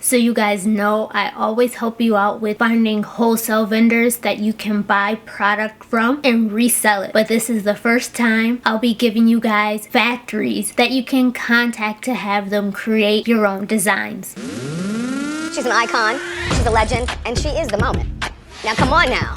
So you guys know I always help you out with finding wholesale vendors that you can buy product from and resell it. But this is the first time I'll be giving you guys factories that you can contact to have them create your own designs. She's an icon, she's a legend, and she is the moment. Now come on now.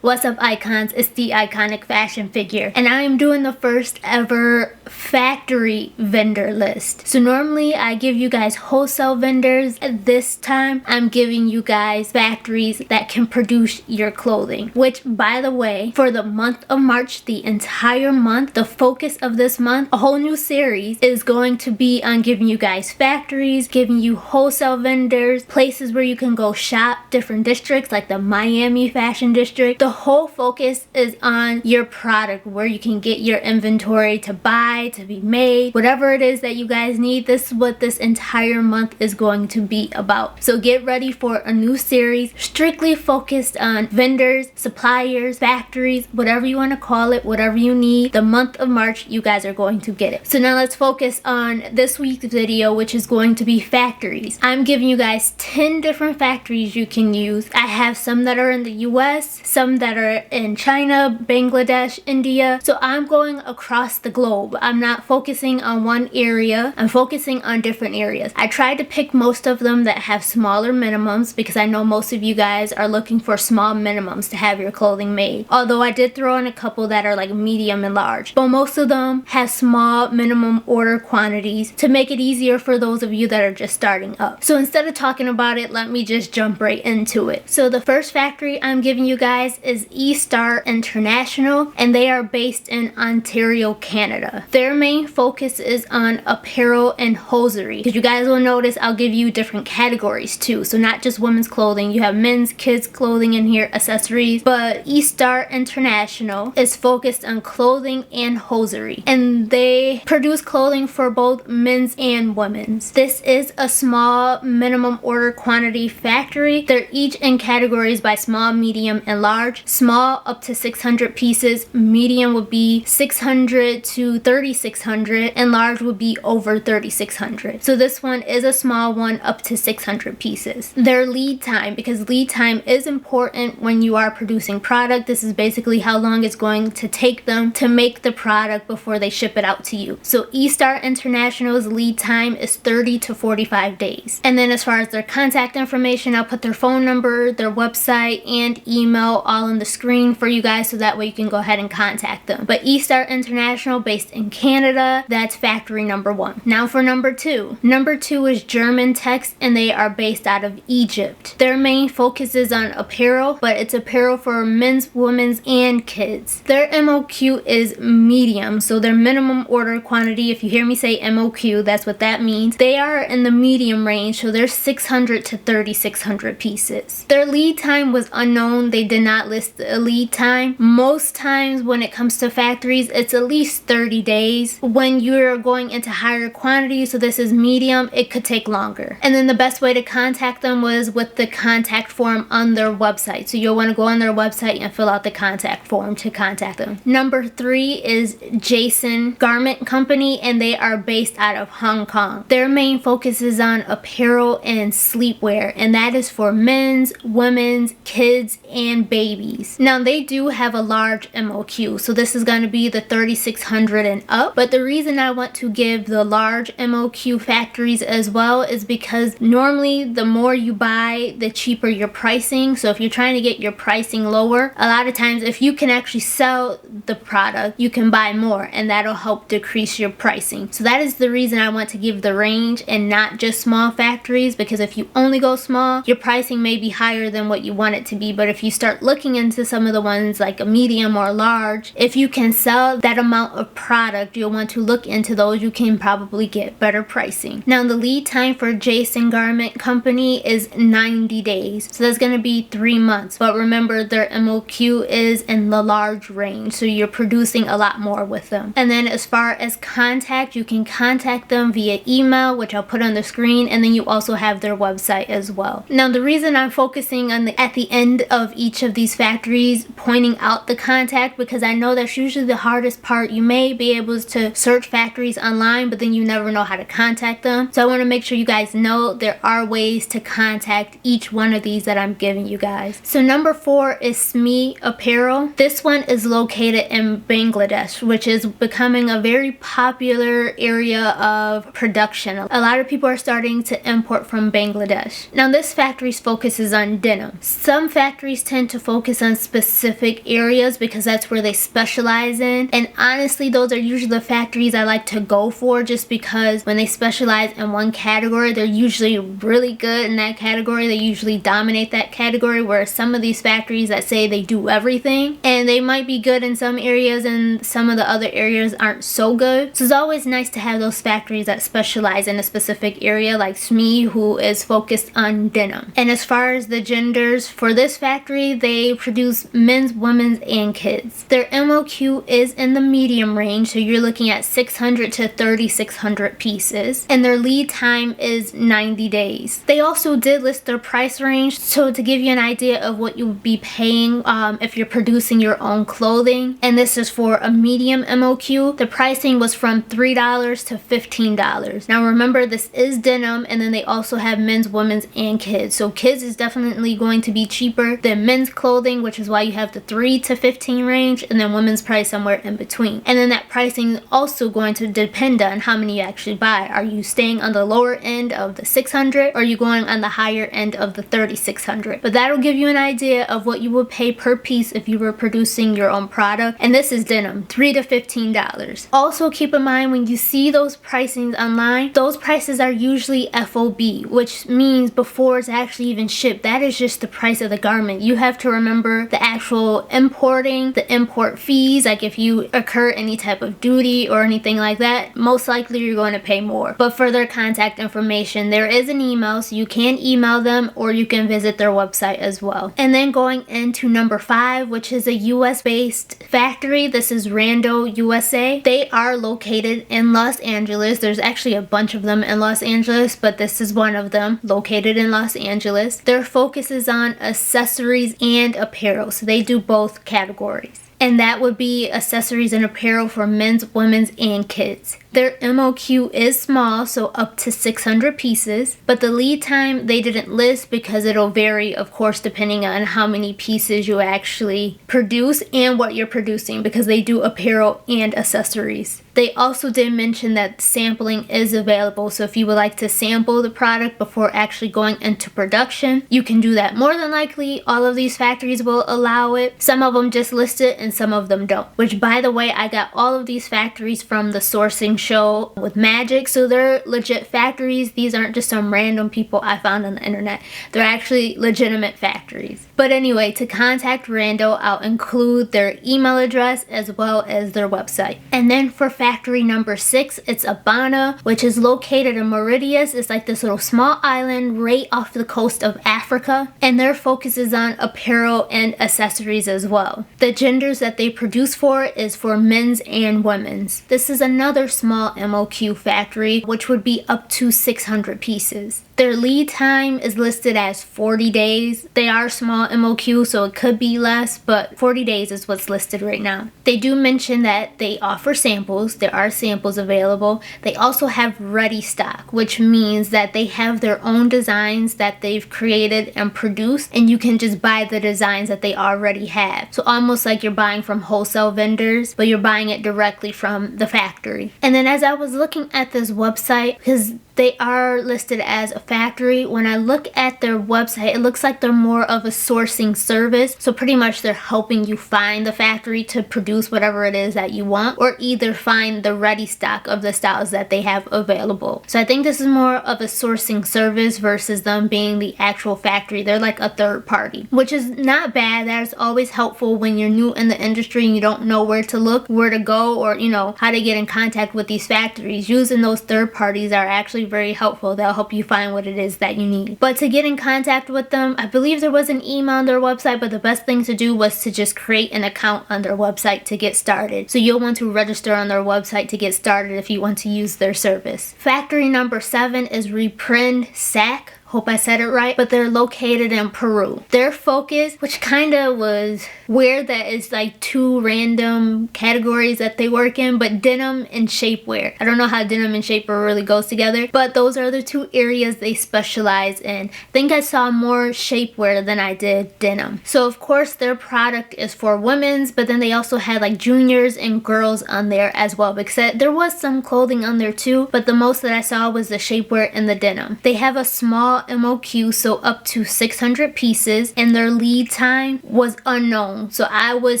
What's up, icons? It's the iconic fashion figure, and I am doing the first ever factory vendor list. So normally I give you guys wholesale vendors. This time I'm giving you guys factories that can produce your clothing, which, by the way, for the month of March, the entire month, the focus of this month, a whole new series is going to be on giving you guys factories, giving you wholesale vendors, places where you can go shop, different districts like the Miami fashion district. The whole focus is on your product, where you can get your inventory to buy, to be made, whatever it is that you guys need. This is what this entire month is going to be about. So get ready for a new series strictly focused on vendors, suppliers, factories, whatever you want to call it, whatever you need. The month of March, you guys are going to get it. So now let's focus on this week's video, which is going to be factories. I'm giving you guys 10 different factories you can use. I have some that are in the US, some that are in China, Bangladesh, India. So I'm going across the globe. I'm not focusing on one area. I'm focusing on different areas. I tried to pick most of them that have smaller minimums because I know most of you guys are looking for small minimums to have your clothing made. Although I did throw in a couple that are like medium and large. But most of them have small minimum order quantities to make it easier for those of you that are just starting up. So instead of talking about it, let me just jump right into it. So the first factory I'm giving you guys is E-Star International, and they are based in Ontario, Canada. Their main focus is on apparel and hosiery. Because you guys will notice I'll give you different categories too. So not just women's clothing, you have men's, kids clothing in here, accessories. But E-Star International is focused on clothing and hosiery, and they produce clothing for both men's and women's. This is a small minimum order quantity factory. They're each in categories by small, medium, and large. Small up to 600 pieces, medium would be 600 to 3600, and large would be over 3600. So this one is a small one up to 600 pieces. Their lead time, because lead time is important when you are producing product. This is basically how long it's going to take them to make the product before they ship it out to you. So E-Star International's lead time is 30 to 45 days. And then as far as their contact information, I'll put their phone number, their website, and email all on the screen for you guys, so that way you can go ahead and contact them. But E-Star International, based in Canada, that's factory number one. Now for number two. Number two is Germantex, and they are based out of Egypt. Their main focus is on apparel, but it's apparel for men's, women's, and kids. Their MOQ is medium, so their minimum order quantity, if you hear me say MOQ, that's what that means. They are in the medium range, so they're 600 to 3600 pieces. Their lead time was unknown. They did not list the lead time. Most times when it comes to factories, it's at least 30 days. When you're going into higher quantities, so this is medium, it could take longer. And then the best way to contact them was with the contact form on their website. So you'll want to go on their website and fill out the contact form to contact them. Number three is Json Garment Company, and they are based out of Hong Kong. Their main focus is on apparel and sleepwear, and that is for men's, women's, kids, and babies. Now they do have a large MOQ, so this is going to be the 3600 and up. But the reason I want to give the large MOQ factories as well is because normally the more you buy, the cheaper your pricing. So if you're trying to get your pricing lower, a lot of times if you can actually sell the product, you can buy more, and that'll help decrease your pricing. So that is the reason I want to give the range and not just small factories, because if you only go small, your pricing may be higher than what you want it to be. But if you start looking into some of the ones like a medium or large, if you can sell that amount of product, you'll want to look into those. You can probably get better pricing. Now the lead time for Json Garment Company is 90 days, so that's going to be 3 months. But remember, their MOQ is in the large range, so you're producing a lot more with them. And then as far as contact, you can contact them via email, which I'll put on the screen, and then you also have their website as well. Now the reason I'm focusing on at the end of each of these factories pointing out the contact, because I know that's usually the hardest part. You may be able able to search factories online, but then you never know how to contact them. So I want to make sure you guys know there are ways to contact each one of these that I'm giving you guys. So number 4 is Smee Apparel. This one is located in Bangladesh, which is becoming a very popular area of production. A lot of people are starting to import from Bangladesh. Now this factory's focuses on denim. Some factories tend to focus on specific areas because that's where they specialize in, and honestly those are usually the factories I like to go for, just because when they specialize in one category they're usually really good in that category. They usually dominate that category, whereas some of these factories that say they do everything, and they might be good in some areas and some of the other areas aren't so good. So it's always nice to have those factories that specialize in a specific area, like Smee, who is focused on denim. And as far as the genders, for this factory they produce men's, women's, and kids. Their MOQ is in the medium range, so you're looking at 600 to 3600 pieces, and their lead time is 90 days. They also did list their price range, so to give you an idea of what you would be paying if you're producing your own clothing, and this is for a medium MOQ, the pricing was from $3 to $15. Now remember, this is denim, and then they also have men's, women's, and kids. So kids is definitely going to be cheaper than men's clothing, which is why you have the 3 to 15 range, and then women's price somewhere in between. And then that pricing is also going to depend on how many you actually buy. Are you staying on the lower end of the 600, or are you going on the higher end of the 3600? But that'll give you an idea of what you would pay per piece if you were producing your own product, and this is denim, $3 to $15. Also keep in mind, when you see those pricings online, those prices are usually FOB, which means before it's actually even shipped. That is just the price of the garment. You have to remember the actual importing, the import fees, like if you incur any type of duty or anything like that, most likely you're going to pay more. But for their contact information, there is an email, so you can email them or you can visit their website as well. And then going into number 5, which is a US based factory. This is Randl USA. They are located in Los Angeles. There's actually a bunch of them in Los Angeles, but this is one of them located in Los Angeles. Their focus is on accessories and apparel, so they do both categories. And that would be accessories and apparel for men's, women's, and kids. Their MOQ is small, so up to 600 pieces, but the lead time they didn't list because it'll vary, of course, depending on how many pieces you actually produce and what you're producing, because they do apparel and accessories. They also did mention that sampling is available, so if you would like to sample the product before actually going into production, you can do that. More than likely, all of these factories will allow it. Some of them just list it and some of them don't, which, by the way, I got all of these factories from the sourcing show with Magic, so they're legit factories. These aren't just some random people I found on the internet. They're actually legitimate factories. But anyway, to contact Randl, I'll include their email address as well as their website. And then for factory number 6, it's Abana, which is located in Mauritius. It's like this little small island right off the coast of Africa, and their focus is on apparel and accessories as well. The genders that they produce for is for men's and women's. This is another small MOQ factory, which would be up to 600 pieces. Their lead time is listed as 40 days. They are small MOQ, so it could be less, but 40 days is what's listed right now. They do mention that they offer samples. There are samples available. They also have ready stock, which means that they have their own designs that they've created and produced, and you can just buy the designs that they already have. So almost like you're buying from wholesale vendors, but you're buying it directly from the factory. And then as I was looking at this website, because they are listed as a factory, when I look at their website, it looks like they're more of a sourcing service. So pretty much they're helping you find the factory to produce whatever it is that you want, or either find the ready stock of the styles that they have available. So I think this is more of a sourcing service versus them being the actual factory. They're like a third party, which is not bad. That is always helpful when you're new in the industry and you don't know where to look, where to go, or how to get in contact with these factories. Using those third parties are actually very helpful. They'll help you find what it is that you need. But to get in contact with them, I believe there was an email on their website, but the best thing to do was to just create an account on their website to get started. So you'll want to register on their website to get started if you want to use their service. Factory number 7 is Reprind SAC. Hope I said it right, but they're located in Peru. Their focus, which kind of was weird that it's like two random categories that they work in, but denim and shapewear. I don't know how denim and shapewear really goes together, but those are the two areas they specialize in. I think I saw more shapewear than I did denim. So of course their product is for women's, but then they also had like juniors and girls on there as well, because there was some clothing on there too, but the most that I saw was the shapewear and the denim. They have a small MOQ, so up to 600 pieces, and their lead time was unknown. So I would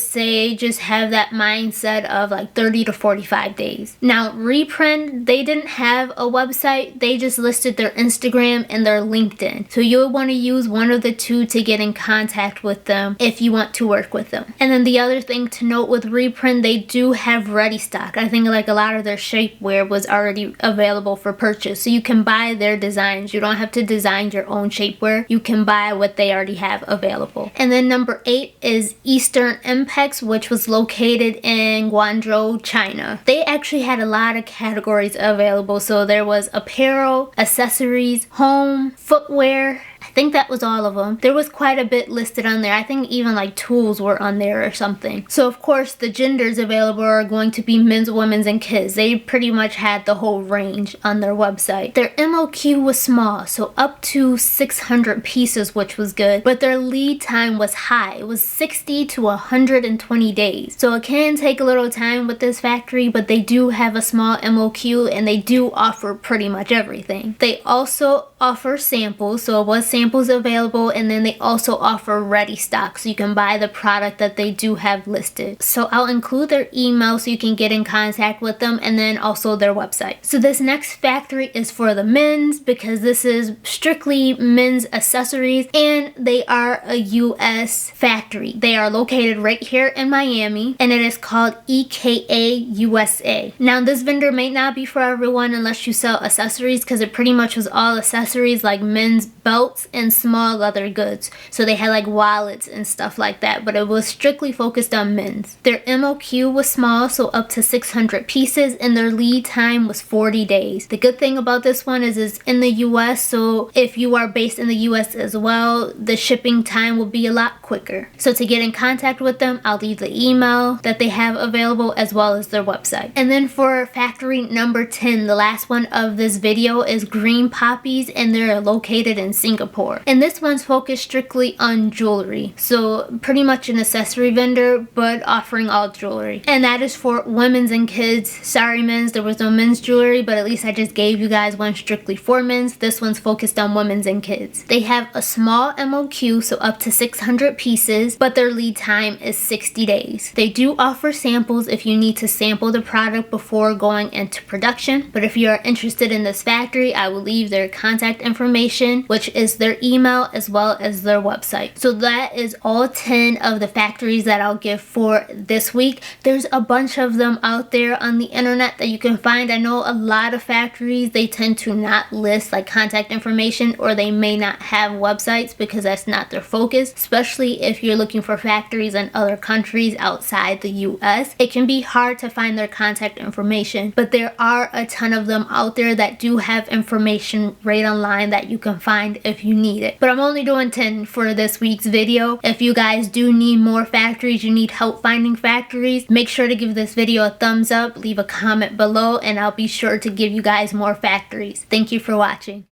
say just have that mindset of like 30 to 45 days. Now Reprind, they didn't have a website, they just listed their Instagram and their LinkedIn. So you'll want to use one of the two to get in contact with them if you want to work with them. And then the other thing to note with Reprind, they do have ready stock. I think like a lot of their shapewear was already available for purchase. So you can buy their designs. You don't have to design your own shapewear. You can buy what they already have available. And then number 8 is Eastern Impex, which was located in Guangzhou, China. They actually had a lot of categories available. So there was apparel, accessories, home, footwear. I think that was all of them. There was quite a bit listed on there. I think even like tools were on there or something. So of course the genders available are going to be men's, women's, and kids. They pretty much had the whole range on their website. Their MOQ was small, so up to 600 pieces, which was good, but their lead time was high. It was 60 to 120 days. So it can take a little time with this factory, but they do have a small MOQ and they do offer pretty much everything. They also offer samples, so it was samples available, and then they also offer ready stock, so you can buy the product that they do have listed. So I'll include their email so you can get in contact with them, and then also their website. So this next factory is for the men's, because this is strictly men's accessories, and they are a US factory. They are located right here in Miami, and it is called EKA USA. Now this vendor may not be for everyone unless you sell accessories, because it pretty much was all accessories like men's belts and small leather goods. So they had like wallets and stuff like that, but it was strictly focused on men's. Their MOQ was small, so up to 600 pieces, and their lead time was 40 days. The good thing about this one is it's in the US, so if you are based in the US as well, the shipping time will be a lot quicker. So to get in contact with them, I'll leave the email that they have available as well as their website. And then for factory number 10, the last one of this video, is Green Poppies, and they're located in Singapore. And this one's focused strictly on jewelry. So pretty much an accessory vendor, but offering all jewelry. And that is for women's and kids. Sorry men's, there was no men's jewelry, but at least I just gave you guys one strictly for men's. This one's focused on women's and kids. They have a small MOQ, so up to 600 pieces, but their lead time is 60 days. They do offer samples if you need to sample the product before going into production. But if you are interested in this factory, I will leave their contact information, which is their email as well as their website. So that is all 10 of the factories that I'll give for this week. There's a bunch of them out there on the internet that you can find. I know a lot of factories, they tend to not list like contact information, or they may not have websites because that's not their focus, especially if you're looking for factories in other countries outside the US. It can be hard to find their contact information, but there are a ton of them out there that do have information right online that you can find if you need it. But I'm only doing 10 for this week's video. If you guys do need more factories, you need help finding factories, make sure to give this video a thumbs up, leave a comment below, and I'll be sure to give you guys more factories. Thank you for watching.